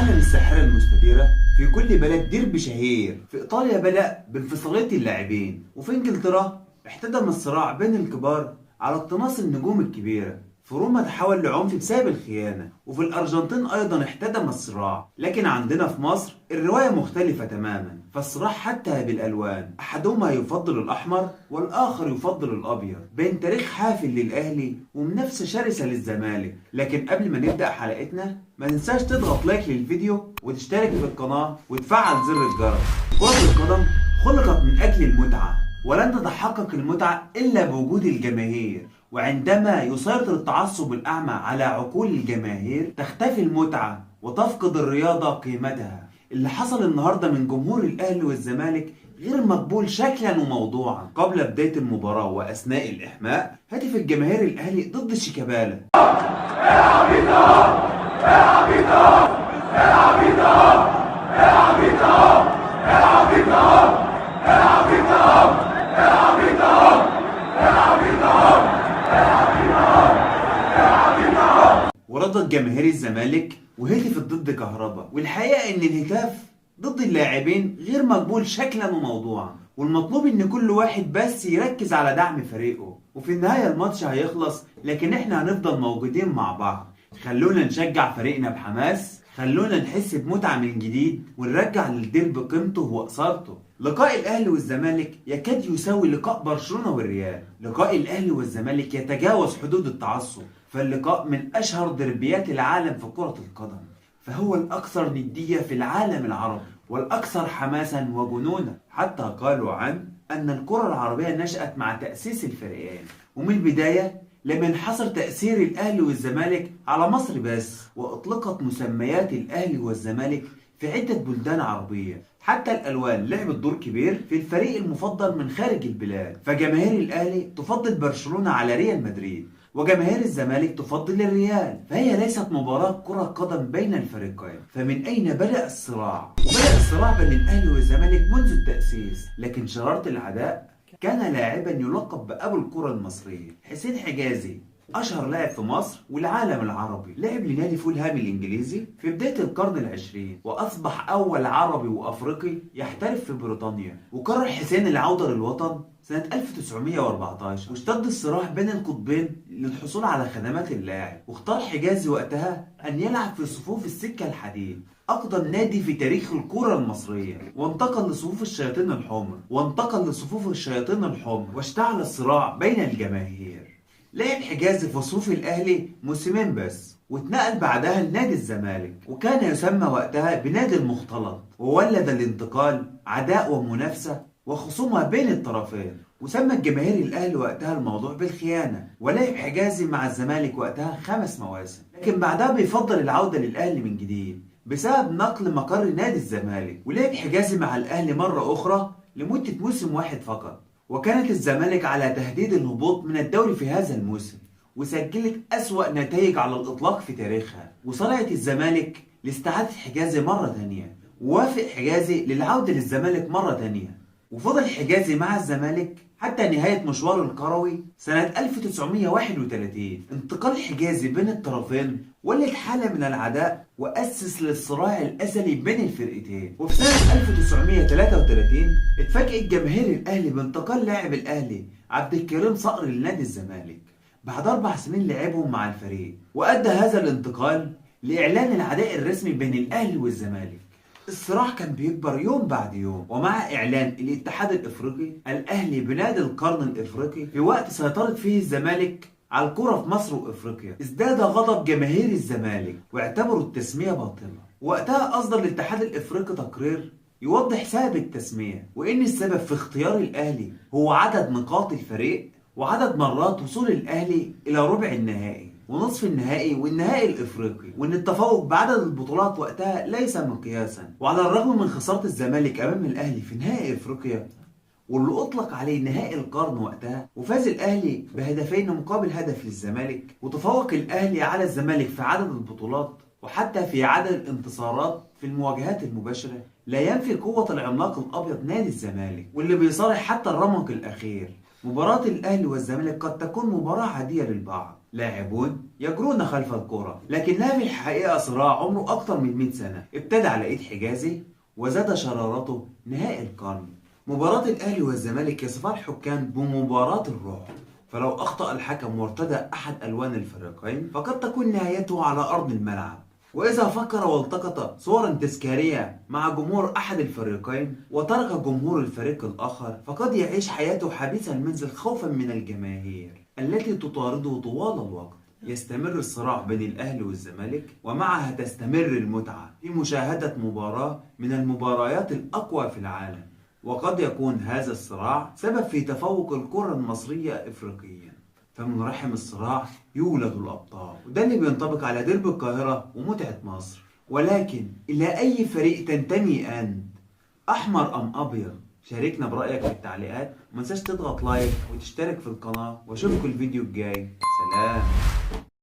عالم الساحرة المستديرة في كل بلد ديربي شهير. في إيطاليا بدأ بانفصالية اللاعبين، وفي إنجلترا احتدم الصراع بين الكبار على اقتناص النجوم الكبيرة. في روما تحول لعنف بسبب الخيانة، وفي الأرجنتين أيضا احتدم الصراع. لكن عندنا في مصر الرواية مختلفة تماما، فالصراع حتى بالألوان، أحدهما يفضل الأحمر والآخر يفضل الأبيض، بين تاريخ حافل للأهلي ومنافسة شرسة للزمالك. لكن قبل ما نبدأ حلقتنا ما تنساش تضغط لايك للفيديو وتشترك في القناة وتفعل زر الجرس. كرة القدم خلقت من أجل المتعة، ولن تتحقق المتعة إلا بوجود الجماهير، وعندما يسيطر التعصب الأعمى على عقول الجماهير تختفي المتعة وتفقد الرياضة قيمتها. اللي حصل النهاردة من جمهور الأهلي والزمالك غير مقبول شكلا وموضوعا. قبل بداية المباراة وأثناء الإحماء هتف الجماهير الأهلي ضد شيكابالا. وردت جماهير الزمالك وهتفت ضد كهربا. والحقيقة ان الهتاف ضد اللاعبين غير مقبول شكلا وموضوعا، والمطلوب ان كل واحد بس يركز على دعم فريقه. وفي النهاية الماتش هيخلص، لكن احنا هنفضل موجودين مع بعض. خلونا نشجع فريقنا بحماس، خلونا نحس بمتعة من جديد، ونرجع للديربي قيمته وأثارته. لقاء الأهلي والزمالك يكاد يساوي لقاء برشلونة والريال. لقاء الأهلي والزمالك يتجاوز حدود التعصب، فاللقاء من أشهر دربيات العالم في كرة القدم، فهو الأكثر ندية في العالم العربي والأكثر حماسا وجنونا. حتى قالوا عن أن الكرة العربية نشأت مع تأسيس الفريقين، ومن البداية لم ينحصر تأثير الأهلي والزمالك على مصر بس، وأطلقت مسميات الأهلي والزمالك في عدة بلدان عربية. حتى الألوان لعبت دور كبير في الفريق المفضل من خارج البلاد، فجماهير الأهلي تفضل برشلونة على ريال مدريد، وجماهير الزمالك تفضل الريال. فهي ليست مباراة كرة قدم بين الفريقين. فمن أين بدأ الصراع؟ بدأ الصراع بين الأهلي والزمالك منذ التأسيس، لكن شرارة العداء كان لاعبا يلقب بأبو الكرة المصرية، حسين حجازي، أشهر لاعب في مصر والعالم العربي. لعب لنادي فولهام الإنجليزي في بداية القرن العشرين، وأصبح أول عربي وأفريقي يحترف في بريطانيا. وقرر حسين العودة للوطن سنة 1914، واشتد الصراع بين القطبين للحصول على خدمات اللاعب. واختار حجازي وقتها أن يلعب في صفوف السكة الحديد، أقدم نادي في تاريخ الكرة المصرية، وانتقل لصفوف الشياطين الحمر واشتعل الصراع بين الجماهير. لعب حجازي في صفوف الأهلي موسمين بس، واتنقل بعدها لنادي الزمالك، وكان يسمى وقتها بنادي المختلط. وولد الانتقال عداء ومنافسة وخصومة بين الطرفين، وسمى جماهير الأهلي وقتها الموضوع بالخيانة. ولعب حجازي مع الزمالك وقتها 5 مواسم، لكن بعدها بيفضل العودة للأهلي من جديد بسبب نقل مقر نادي الزمالك. ولعب حجازي مع الأهلي مرة أخرى لمدة موسم واحد فقط، وكانت الزمالك على تهديد الهبوط من الدوري في هذا الموسم، وسجلت أسوأ نتائج على الإطلاق في تاريخها. وصلت الزمالك لاستعادة حجازي مرة تانية، ووافق حجازي للعودة للزمالك مرة تانية، وفضل حجازي مع الزمالك حتى نهاية مشواره الكروي سنة 1931. انتقال حجازي بين الطرفين ولد حالة من العداء وأسس للصراع الأزلي بين الفرقتين. وفي سنة 1933 اتفاجئت جماهير الأهلي بانتقال لاعب الأهلي عبد الكريم صقر لنادي الزمالك بعد 4 سنين لعبهم مع الفريق، وأدى هذا الانتقال لإعلان العداء الرسمي بين الأهلي والزمالك. الصراع كان بيكبر يوم بعد يوم، ومع إعلان الاتحاد الإفريقي الأهلي بنادي القرن الإفريقي في وقت سيطرت فيه الزمالك على الكرة في مصر وإفريقيا، ازداد غضب جماهير الزمالك واعتبروا التسمية باطلة. وقتها أصدر الاتحاد الإفريقي تقرير يوضح سبب التسمية، وإن السبب في اختيار الأهلي هو عدد نقاط الفريق وعدد مرات وصول الأهلي إلى ربع النهائي ونصف النهائي والنهائي الافريقي، وان التفوق بعدد البطولات وقتها ليس مقياسا. وعلى الرغم من خسارة الزمالك امام الاهلي في نهائي افريقيا واللي اطلق عليه نهائي القرن وقتها، وفاز الاهلي بهدفين مقابل هدف للزمالك، وتفوق الاهلي على الزمالك في عدد البطولات وحتى في عدد الانتصارات في المواجهات المباشرة، لا ينفي قوة العملاق الابيض نادي الزمالك، واللي بيصارع حتى الرمق الاخير. مباراة الاهلي والزمالك قد تكون مباراة عادية للبعض، لاعبون يجرون خلف الكرة، لكنها في الحقيقة صراع عمره أكثر من 100 سنة، ابتدى على إيد حجازي وزاد شرارته نهائي القرن. مباراة الأهلي والزمالك يصفها الحكام بمباراة الرعب، فلو أخطأ الحكم وارتدى أحد ألوان الفريقين فقد تكون نهايته على أرض الملعب. وإذا فكر والتقط صورا تذكارية مع جمهور أحد الفريقين وترك جمهور الفريق الآخر فقد يعيش حياته حبيس المنزل خوفا من الجماهير التي تطارده طوال الوقت. يستمر الصراع بين الأهلي والزمالك، ومعها تستمر المتعة في مشاهدة مباراة من المباريات الأقوى في العالم، وقد يكون هذا الصراع سبب في تفوق الكرة المصرية إفريقيا. فمن رحم الصراع يولد الأبطال، وده اللي بينطبق على ديربي القاهرة ومتعة مصر. ولكن إلى أي فريق تنتمي أنت؟ أحمر أم أبيض؟ شاركنا برأيك في التعليقات، ومنساش تضغط لايك وتشترك في القناة، واشوفكم الفيديو الجاي. سلام.